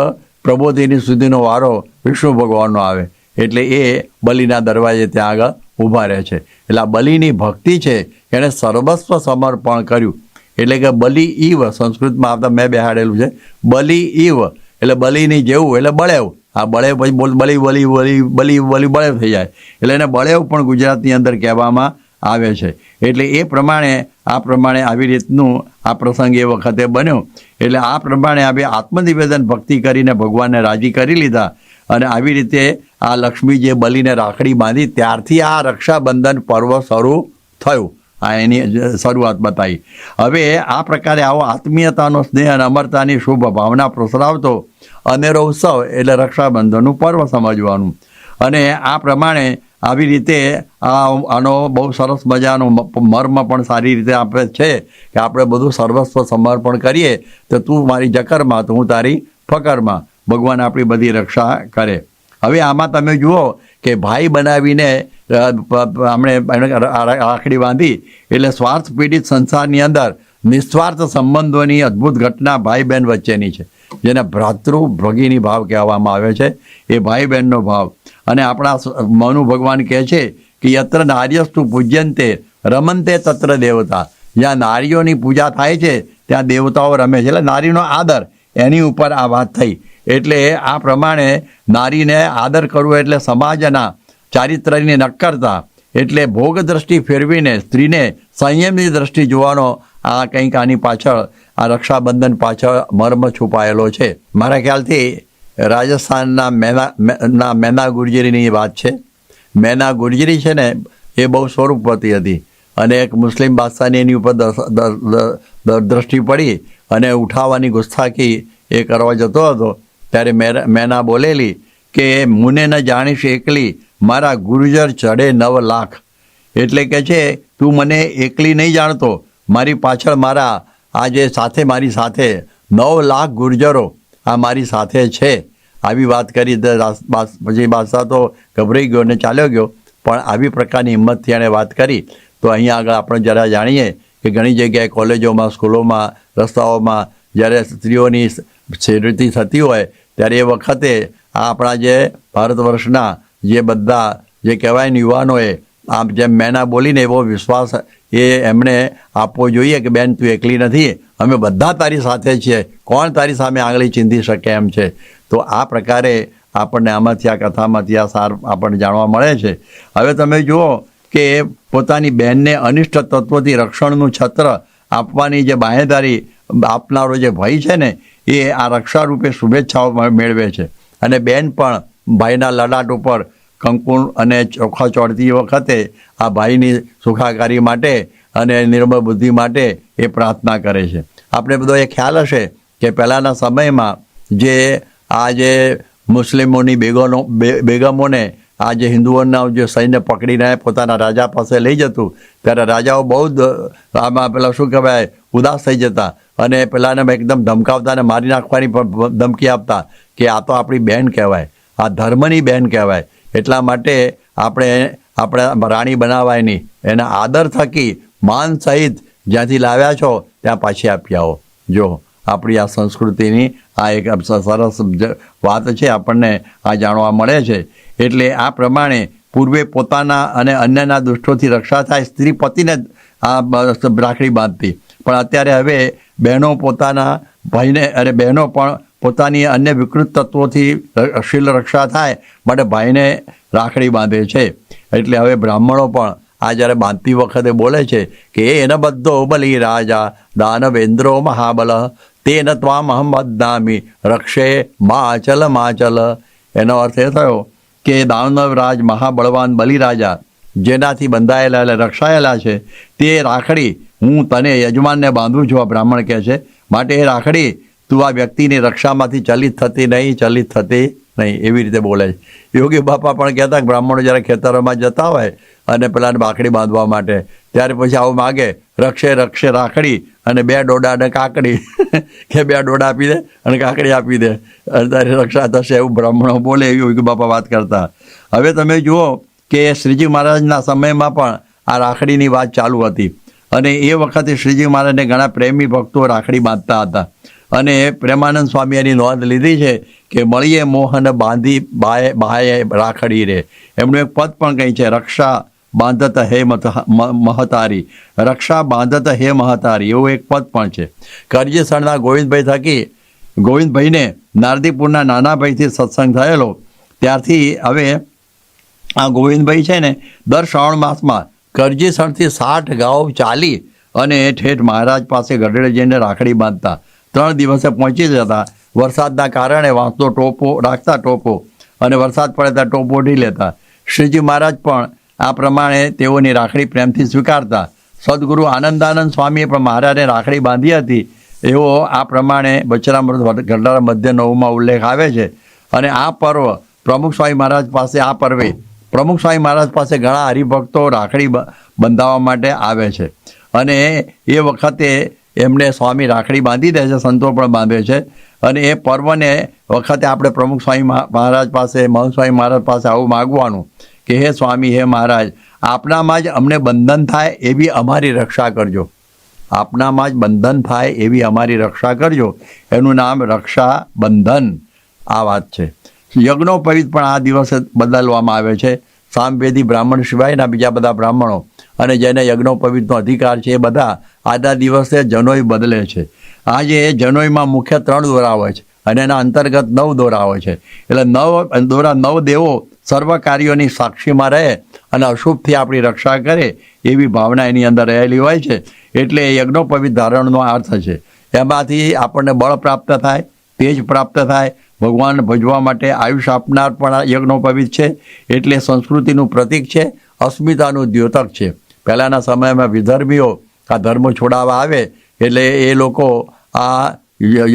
પ્રબોધિની સુધીનો વારો વિષ્ણુ ભગવાનનો આવે. એટલે એ બલિના દરવાજે ત્યાં આગળ ઊભા રહે છે. એટલે આ બલિની ભક્તિ છે, એણે સર્વસ્વ સમર્પણ કર્યું. એટલે કે બલિ ઈવ સંસ્કૃતમાં આવતા મેં બેહાડેલું છે, બલિ ઈવ એટલે બલિની જેવું, એટલે બળેવ. આ બળેવ પછી બલિ બલિ બલિ બલિ બલિ બળેવ થઈ જાય, એટલે એને બળેવ પણ ગુજરાતની અંદર કહેવામાં આવે છે. એટલે એ પ્રમાણે આવી રીતનું આ પ્રસંગ એ વખતે બન્યો. એટલે આ પ્રમાણે આવી આત્મનિવેદન ભક્તિ કરીને ભગવાનને રાજી કરી લીધા. અને આવી રીતે આ લક્ષ્મી જે બલિને રાખડી બાંધી, ત્યારથી આ રક્ષાબંધન પર્વ શરૂ થયું. આ એની શરૂઆત બતાવી. હવે આ પ્રકારે આવો આત્મીયતાનો સ્નેહ અને અમરતાની શુભ ભાવના પ્રસરાવતો અનેરો ઉત્સવ એટલે રક્ષાબંધનનું પર્વ સમજવાનું. અને આ પ્રમાણે આવી રીતે આનો બહુ સરસ મજાનો મર્મ પણ સારી રીતે આપે છે કે આપણે બધું સર્વસ્વ સમર્પણ કરીએ તો તું મારી જકરમાં તો હું તારી ફકરમાં, ભગવાન આપણી બધી રક્ષા કરે. હવે આમાં તમે જુઓ કે ભાઈ બનાવીને આપણે રાખડી બાંધી એટલે સ્વાર્થ પીડિત સંસારની અંદર નિસ્વાર્થ સંબંધોની અદ્ભુત ઘટના ભાઈ બહેન વચ્ચેની છે, જેને ભ્રાતૃ ભગીની ભાવ કહેવામાં આવે છે. એ ભાઈ બહેનનો ભાવ. અને આપણા મનુ ભગવાન કહે છે કે યત્ર નાર્યસ્તુ પૂજ્યંતે રમંતે તત્ર દેવતા. જ્યાં નારીઓની પૂજા થાય છે ત્યાં દેવતાઓ રમે છે. એટલે નારીનો આદર, એની ઉપર આ વાત થઈ. એટલે આ પ્રમાણે નારીને આદર કરવો એટલે સમાજના ચારિત્ર્યની નક્કરતા, એટલે ભોગ દ્રષ્ટિ ફેરવીને સ્ત્રીને સંયમની દ્રષ્ટિ જોવાનો આ કંઈક આની પાછળ, આ રક્ષાબંધન પાછળ મર્મ છુપાયેલો છે. મારા ખ્યાલથી રાજસ્થાનના મેના ગુર્જરીની વાત છે. મેના ગુર્જરી છે ને, એ બહુ સ્વરૂપવતી હતી અને એક મુસ્લિમ બાદશાહની એની ઉપર દ્રષ્ટિ પડી અને ઉઠાવવાની ગુસ્તાખી એ કરવા જતો હતો. ત્યારે મેના બોલેલી કે મુને ન જાણીશ એકલી, મારા ગુર્જર ચઢે 9 લાખ. એટલે કે છે તું મને એકલી નહીં જાણતો, મારી પાછળ મારા આ જે સાથે મારી સાથે 9 લાખ ગુર્જરો આ મારી સાથે છે. આવી વાત કરી. પછી બાદશાહ તો ગભરાઈ ગયો અને ચાલ્યો ગયો. પણ આવી પ્રકારની હિંમતથી એણે વાત કરી. તો અહીંયા આગળ આપણે જરા જાણીએ કે ઘણી જગ્યાએ કોલેજોમાં, સ્કૂલોમાં, રસ્તાઓમાં જ્યારે સ્ત્રીઓની છેડતી થતી હોય ત્યારે એ વખતે આપણા જે ભારત વર્ષના જે બધા જે કહેવાય ને યુવાનોએ આમ જેમ મેના બોલીને એવો વિશ્વાસ એ એમણે આપવો જોઈએ કે બેન તું એકલી નથી, અમે બધા તારી સાથે છીએ, કોણ તારી સામે આંગળી ચીંધી શકે એમ છે. તો આ પ્રકારે આપણને આમાંથી, આ કથામાંથી આ સાર આપણને જાણવા મળે છે. હવે તમે જુઓ કે પોતાની બહેનને અનિષ્ટ તત્વોથી રક્ષણનું છત્ર આપવાની જે બાહેંધરી આપનારો જે ભાઈ છે ને, એ આ રક્ષા રૂપે શુભેચ્છાઓ મેળવે છે. અને બહેન પણ ભાઈના લલાટ ઉપર કંકુ અને ચોખા ચોળતી વખતે આ ભાઈની સુખાકારી માટે અને નિર્મળ બુદ્ધિ માટે એ પ્રાર્થના કરે છે. આપણે બધો એ ખ્યાલ હશે કે પહેલાંના સમયમાં જે મુસ્લિમોની બેગમોને આ જે હિન્દુઓના જે સૈન્ય પકડીને પોતાના રાજા પાસે લઈ જતું, ત્યારે રાજાઓ બહુ આમાં પેલા શું કહેવાય ઉદાસ થઈ જતા અને પેલાને એકદમ ધમકાવતા અને મારી નાખવાની પણ ધમકી આપતા કે આ તો આપણી બહેન કહેવાય, આ ધર્મની બહેન કહેવાય. એટલા માટે આપણે રાણી બનાવાય નહીં, એના આદર થકી માન સહિત જ્યાંથી લાવ્યા છો ત્યાં પાછી આપી આવો. જો આપણી આ સંસ્કૃતિની આ એક સરસ વાત છે, આપણને આ જાણવા મળે છે. એટલે આ પ્રમાણે પૂર્વે પોતાના અને અન્યના દુષ્ટોથી રક્ષા થાય સ્ત્રી પતિને આ રાખડી બાંધતી, પણ અત્યારે હવે બહેનો પોતાના ભાઈને અને બહેનો પણ પોતાની અન્ય વિકૃત તત્વોથી શીલ રક્ષા થાય માટે ભાઈને રાખડી બાંધે છે. એટલે હવે બ્રાહ્મણો પણ આ જ્યારે બાંધતી વખતે બોલે છે કે એન બધો બલિ રાજા દાનવેન્દ્રો મહાબલ તેન ત્વામ અહમ વદામિ રક્ષે માચલ માચલ. એનો અર્થ એ થયો કે દાનવરાજ મહાબળવાન બલિરાજા જેનાથી બંધાયેલા એટલે રક્ષાયેલા છે, તે રાખડી હું તને યજમાનને બાંધું છું, આ બ્રાહ્મણ કહે છે. માટે એ રાખડી તું આ વ્યક્તિની રક્ષામાંથી ચલિત થતી નહીં, એવી રીતે બોલે છે. યોગી બાપા પણ કહેતા કે બ્રાહ્મણો જ્યારે ખેતરોમાં જતા હોય અને પેલાને બાકડી બાંધવા માટે, ત્યારે પછી આવું માગે, રક્ષે રક્ષે રાખડી અને 2 ડોડા અને કાકડી કે 2 ડોડા આપી દે અને કાકડી આપી દે અને તારી રક્ષા થશે, એવું બ્રાહ્મણો બોલે, એવી યોગી બાપા વાત કરતા. હવે તમે જુઓ કે શ્રીજી મહારાજના સમયમાં પણ આ રાખડીની વાત ચાલુ હતી અને એ વખતે શ્રીજી મહારાજને ઘણા પ્રેમી ભક્તો રાખડી બાંધતા હતા. અને પ્રેમાનંદ સ્વામી એની નોંધ લીધી છે કે મળીએ મોહન બાંધી બાએ રાખડી રે. એમનું એક પદ પણ કહી છે, રક્ષા બાંધત હે મહતારી, રક્ષા બાંધત હે મહતારી, એવું એક પદ પણ છે. કરજીસરના ગોવિંદભાઈ થકી, ગોવિંદભાઈને નારદીપુરના નાના ભાઈથી સત્સંગ થયેલો, ત્યારથી હવે આ ગોવિંદભાઈ છે ને દર શ્રાવણ માસમાં કરજીસણથી 60 ગાંવ ચાલી અને ઠેઠ મહારાજ પાસે ગઢડે જઈને રાખડી બાંધતા. 3 દિવસે પહોંચી જતા. વરસાદના કારણે વાંસનો ટોપો રાખતા, ટોપો, અને વરસાદ પડે ત્યાં ટોપો ઓઢી લેતા. શ્રીજી મહારાજ પણ આ પ્રમાણે તેઓની રાખડી પ્રેમથી સ્વીકારતા. સદગુરુ આનંદાનંદ સ્વામીએ પણ મહારાજને રાખડી બાંધી હતી, એવો આ પ્રમાણે બચરામૃત ગઢડા મધ્ય 9માં ઉલ્લેખ આવે છે. અને આ પર્વ પ્રમુખ સ્વામી મહારાજ પાસે, આ પર્વે પ્રમુખ સ્વામી મહારાજ પાસે ઘણા હરિભક્તો રાખડી બંધાવવા માટે આવે છે. અને એ વખતે એમને સ્વામી રાખડી બાંધી દે છે, સંતો પણ બાંધે છે. અને એ પર્વને વખતે આપણે પ્રમુખ સ્વામી મહારાજ પાસે, મહંત સ્વામી મહારાજ પાસે આવું માગવાનું કે હે સ્વામી, હે મહારાજ, આપનામાં જ અમને બંધન થાય એવી અમારી રક્ષા કરજો, આપનામાં જ બંધન થાય એવી અમારી રક્ષા કરજો. એનું નામ રક્ષા બંધન આ વાત છે. યજ્ઞોપવિત પણ આ દિવસે બદલવામાં આવે છે. સામવેદી બ્રાહ્મણ સિવાયના બીજા બધા બ્રાહ્મણો અને જેને યજ્ઞોપવિતનો અધિકાર છે એ બધા આજના દિવસે જનોઈ બદલે છે. આજે જનોઈમાં મુખ્ય 3 દોરા હોય છે અને એના અંતર્ગત 9 દોરા હોય છે. એટલે 9 દોરા 9 દેવો સર્વ કાર્યોની સાક્ષીમાં રહે અને અશુભથી આપણી રક્ષા કરે એવી ભાવના એની અંદર રહેલી હોય છે. એટલે યજ્ઞોપવિત ધારણનો અર્થ છે. એમાંથી આપણને બળ પ્રાપ્ત થાય, તેજ પ્રાપ્ત થાય, ભગવાન ભજવા માટે આયુષ્ય આપનાર પણ યજ્ઞોપવિત છે. એટલે સંસ્કૃતિનું પ્રતીક છે, અસ્મિતાનું દ્યોતક છે. પહેલાંના સમયમાં વિધર્મીઓ આ ધર્મ છોડાવવા આવે એટલે એ લોકો આ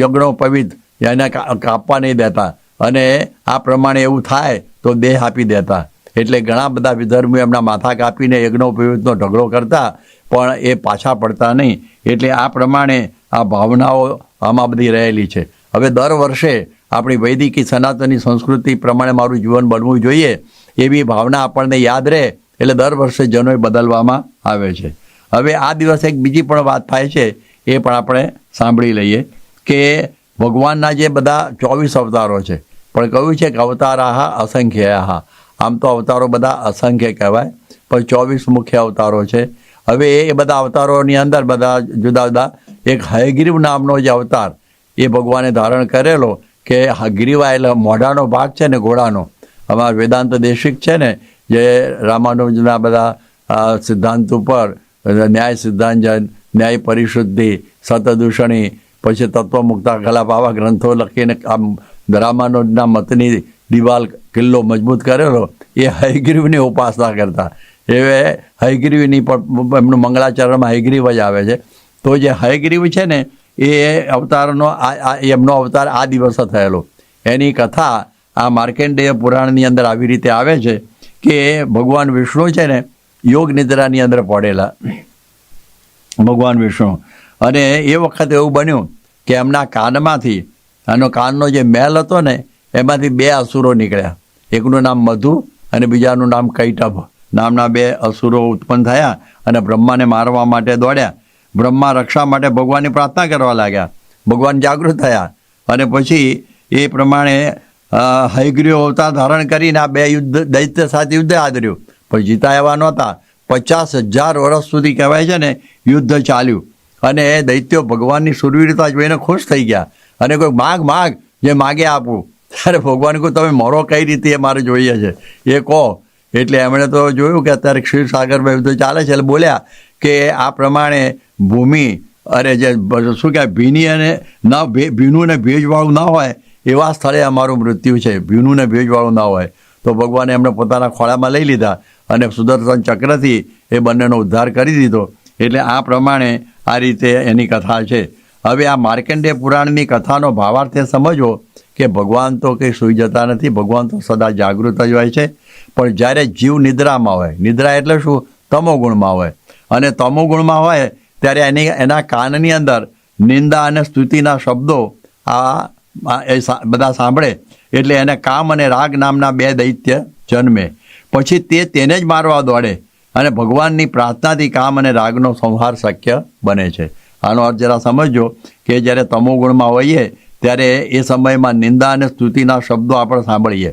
યજ્ઞોપવિત એને કાપવા નહીં દેતા અને આ પ્રમાણે એવું થાય તો દેહ આપી દેતા. એટલે ઘણા બધા વિધર્મીઓ એમના માથા કાપીને યજ્ઞોપવિતનો ઢગલો કરતા, પણ એ પાછા પડતા નહીં. એટલે આ પ્રમાણે આ ભાવનાઓ આમાં બધી રહેલી છે. હવે દર વર્ષે આપણી વૈદિકી સનાતની સંસ્કૃતિ પ્રમાણે મારું જીવન બનવું જોઈએ એવી ભાવના આપણને યાદ રહે, એટલે દર વર્ષે જનોઈ બદલવામાં આવે છે. હવે આ દિવસે એક બીજી પણ વાત થાય છે, એ પણ આપણે સાંભળી લઈએ કે ભગવાનના જે બધા 24 અવતારો છે, પણ કહ્યું છે કે અવતારાહ અસંખ્યાહ. આમ તો અવતારો બધા અસંખ્ય કહેવાય, પણ 24 મુખ્ય અવતારો છે. હવે એ બધા અવતારોની અંદર બધા જુદા જુદા, એક હયગ્રીવ નામનો જે અવતાર એ ભગવાને ધારણ કરેલો, કે ગ્રીવા એટલે મોઢાનો ભાગ છે ને ઘોડાનો. અમારા વેદાંત દેશિક છે ને, જે રામાનુજના બધા સિદ્ધાંત ઉપર ન્યાય સિદ્ધાંજન, ન્યાય પરિશુદ્ધિ, સતદૂષણી, પછી તત્વમુક્તા કલાપ, આવા ગ્રંથો લખીને આમ રામાનુજના મતની દિવાલ કિલ્લો મજબૂત કરેલો, એ હયગ્રીવની ઉપાસના કરતા. એ હયગ્રીવની પણ એમનું મંગળાચરણમાં હયગ્રીવ જ આવે છે. તો જે હયગ્રીવ છે ને એ અવતારનો એમનો અવતાર આ દિવસે થયેલો. એની કથા આ માર્કેન્ડેય પુરાણની અંદર આવી રીતે આવે છે કે ભગવાન વિષ્ણુ છે ને યોગ નિદ્રાની અંદર પડેલા, ભગવાન વિષ્ણુ. અને એ વખતે એવું બન્યું કે એમના કાનમાંથી, આનો કાનનો જે મેલ હતો ને એમાંથી 2 અસુરો નીકળ્યા. એકનું નામ મધુ અને બીજાનું નામ કૈટભ નામના 2 અસુરો ઉત્પન્ન થયા અને બ્રહ્માને મારવા માટે દોડ્યા. બ્રહ્મા રક્ષા માટે ભગવાનની પ્રાર્થના કરવા લાગ્યા. ભગવાન જાગૃત થયા અને પછી એ પ્રમાણે હયગ્રીવ અવતાર ધારણ કરીને આ 2 યુદ્ધ દૈત્ય સાથે યુદ્ધ આદર્યું, પણ જીતા એવા નહોતા. 50,000 વર્ષ સુધી કહેવાય છે ને યુદ્ધ ચાલ્યું અને દૈત્યો ભગવાનની સુરવીરતા જોઈને ખુશ થઈ ગયા અને કોઈ માગ જે માગે આપું. ત્યારે ભગવાન કહું તમે મરો કઈ રીતે એ મારે જોઈએ છે એ કહો. એટલે એમણે તો જોયું કે અત્યારે ક્ષીરસાગરમાં યુદ્ધ ચાલે છે, એટલે બોલ્યા કે આ પ્રમાણે ભૂમિ અરે જે શું કહેવાય ભીની અને ભીનું ને ભેજવાળું ના હોય એવા સ્થળે અમારું મૃત્યુ છે, ભીનું ને ભેજવાળું ના હોય. તો ભગવાને એમને પોતાના ખોળામાં લઈ લીધા અને સુદર્શન ચક્રથી એ બંનેનો ઉદ્ધાર કરી દીધો. એટલે આ પ્રમાણે આ રીતે એની કથા છે. હવે આ માર્કંડેય પુરાણની કથાનો ભાવાર્થ એ સમજવો કે ભગવાન તો કંઈ સૂઈ જતા નથી, ભગવાન તો સદા જાગૃત જ હોય છે. પણ જ્યારે જીવ નિદ્રામાં હોય, નિદ્રા એટલે શું? તમોગુણમાં હોય, અને તમોગુણમાં હોય ત્યારે એના કાનની અંદર નિંદા અને સ્તુતિના શબ્દો બધા સાંભળે એટલે એને કામ અને રાગ નામના 2 દૈત્ય જન્મે. પછી તેને જ મારવા દોડે અને ભગવાનની પ્રાર્થનાથી કામ અને રાગનો સંહાર શક્ય બને છે. આનો અર્થ જરા સમજો કે જ્યારે તમોગુણમાં હોઈએ ત્યારે એ સમયમાં નિંદા અને સ્તુતિના શબ્દો આપણે સાંભળીએ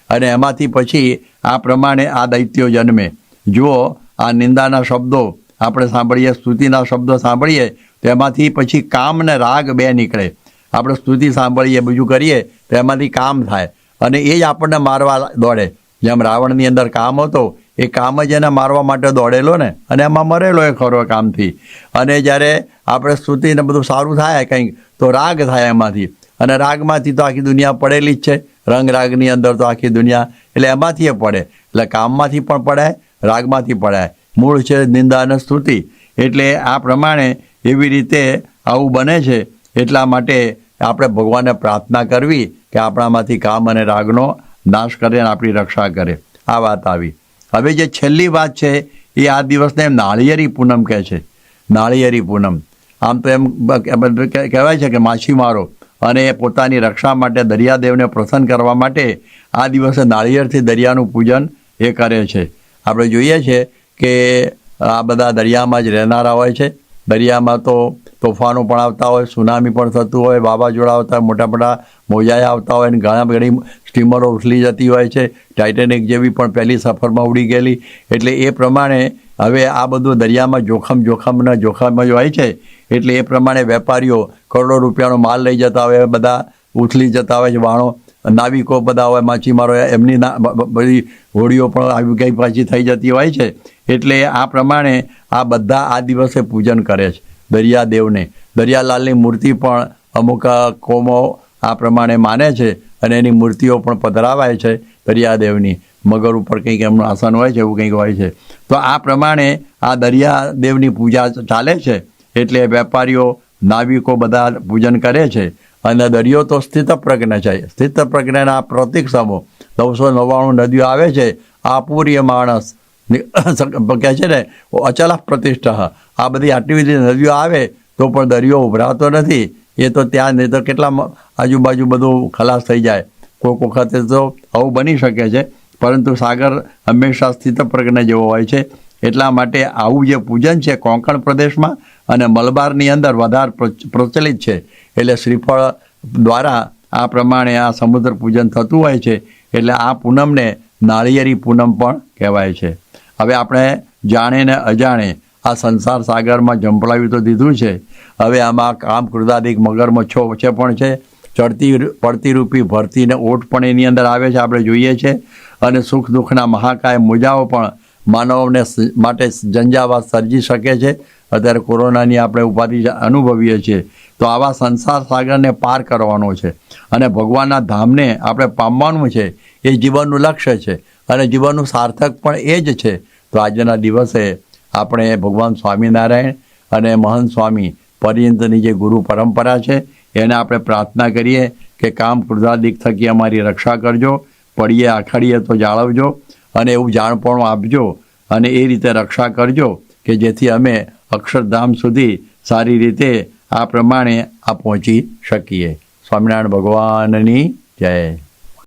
અને એમાંથી પછી આ પ્રમાણે આ દૈત્યો જન્મે. જુઓ, આ નિંદાના શબ્દો આપણે સાંભળીએ, સ્તુતિના શબ્દો સાંભળીએ તો એમાંથી પછી કામ અને રાગ 2 નીકળે. આપણે સ્તુતિ સાંભળીએ, બીજું કરીએ તો એમાંથી કામ થાય અને એ જ આપણને મારવા દોડે. જેમ રાવણની અંદર કામ હતો, એ કામ જ એને મારવા માટે દોડેલો ને, અને એમાં મરેલો એ ખરો કામથી. અને જ્યારે આપણે સ્તુતિને બધું સારું થાય કંઈક તો રાગ થાય એમાંથી, અને રાગમાંથી તો આખી દુનિયા પડેલી જ છે. રંગ રાગની અંદર તો આખી દુનિયા, એટલે એમાંથી એ પડે. એટલે કામમાંથી પણ પડાય, રાગમાંથી પડાય. મૂળ છે નિંદા અને સ્તુતિ. એટલે આ પ્રમાણે એવી રીતે આવું બને છે. એટલા માટે આપણે ભગવાનને પ્રાર્થના કરવી કે આપણામાંથી કામ અને રાગનો નાશ કરે અને આપણી રક્ષા કરે. આ વાત આવી. હવે જે છેલ્લી વાત છે એ આ દિવસને નાળિયેરી પૂનમ કહે છે. નાળિયેરી પૂનમ, આમ તો એમ કહેવાય છે કે માછીમારો અને પોતાની રક્ષા માટે દરિયાદેવને પ્રસન્ન કરવા માટે આ દિવસે નાળિયેરથી દરિયાનું પૂજન એ કરે છે. આપણે જોઈએ છીએ કે આ બધા દરિયામાં જ રહેનારા હોય છે. દરિયામાં તો તોફાનો પણ આવતા હોય, સુનામી પણ થતું હોય, વાવાઝોડા આવતા હોય, મોટા મોટા મોજાએ આવતા હોય, અને ઘણી સ્ટીમરો ઉછલી જતી હોય છે. ટાઇટેનિક જેવી પણ પહેલી સફરમાં ઉડી ગયેલી. એટલે એ પ્રમાણે હવે આ બધું દરિયામાં જોખમ જ હોય છે. એટલે એ પ્રમાણે વેપારીઓ કરોડો રૂપિયાનો માલ લઈ જતા હોય, બધા ઉથલી જતા હોય છે. વાણો નાવિકો બધા હોય, માછીમારો, એમની બધી હોડીઓ પણ આવી ગઈ પાછી થઈ જતી હોય છે. એટલે આ પ્રમાણે આ બધા આ દિવસે પૂજન કરે છે દરિયાદેવને. દરિયાલાલની મૂર્તિ પણ અમુક કોમો આ પ્રમાણે માને છે અને એની મૂર્તિઓ પણ પધરાવાય છે દરિયાદેવની. મગર ઉપર કંઈક એમનું આસન હોય છે, એવું કંઈક હોય છે. તો આ પ્રમાણે આ દરિયાદેવની પૂજા ચાલે છે. એટલે વેપારીઓ, નાવિકો બધા પૂજન કરે છે. અને દરિયો તો સ્થિતપ્રજ્ઞ છે. સ્થિતપ્રજ્ઞના પ્રતિક સમો 999 નદીઓ આવે છે. આપૂર્ય માણસ કહે છે ને, અચલ પ્રતિષ્ઠા. આ બધી આટલી બધી નદીઓ આવે તો પણ દરિયો ઉભરાતો નથી. એ તો ત્યાં નહીં તો કેટલા આજુબાજુ બધું ખલાસ થઈ જાય. કોઈક વખતે તો આવું બની શકે છે, પરંતુ સાગર હંમેશા સ્થિતપ્રજ્ઞ જેવો હોય છે. એટલા માટે આવું જે પૂજન છે કોંકણ પ્રદેશમાં અને મલબારની અંદર વધારે પ્રચલિત છે. એટલે શ્રીફળ દ્વારા આ પ્રમાણે આ સમુદ્ર પૂજન થતું હોય છે. એટલે આ પૂનમને નાળિયેરી પૂનમ પણ કહેવાય છે. હવે આપણે જાણે ને અજાણે આ સંસાર સાગરમાં ઝંપલાવી તો દીધું છે. હવે આમાં કામ ક્રોધાદિક મગરમચ્છો છે પણ છે. ચડતી પડતી રૂપી ભરતીને ઓટ પણ એની અંદર આવે છે, આપણે જોઈએ છે. અને સુખ દુઃખના મહાકાય મોજાઓ પણ માનવને માટે ઝંઝાવાત સર્જી શકે છે. અત્યારે કોરોનાની આપણે ઉપાધિ અનુભવીએ છીએ. તો આવા સંસાર સાગરને પાર કરવાનો છે અને ભગવાનના ધામને આપણે પામવાનું છે. એ જીવનનું લક્ષ્ય છે અને જીવનનું સાર્થક પણ એ જ છે. તો આજના દિવસે આપણે ભગવાન સ્વામિનારાયણ અને મહંત સ્વામી પર્યંતની જે ગુરુ પરંપરા છે એને આપણે પ્રાર્થના કરીએ કે કામ ક્રોધાદિક થકી અમારી રક્ષા કરજો, પડીએ આખડીએ તો જાળવજો અને એવું જાણપણું આપજો અને એ રીતે રક્ષા કરજો કે જેથી અમે અક્ષરધામ સુધી સારી રીતે આ પ્રમાણે પહોંચી શકીએ. સ્વામિનારાયણ ભગવાનની જય.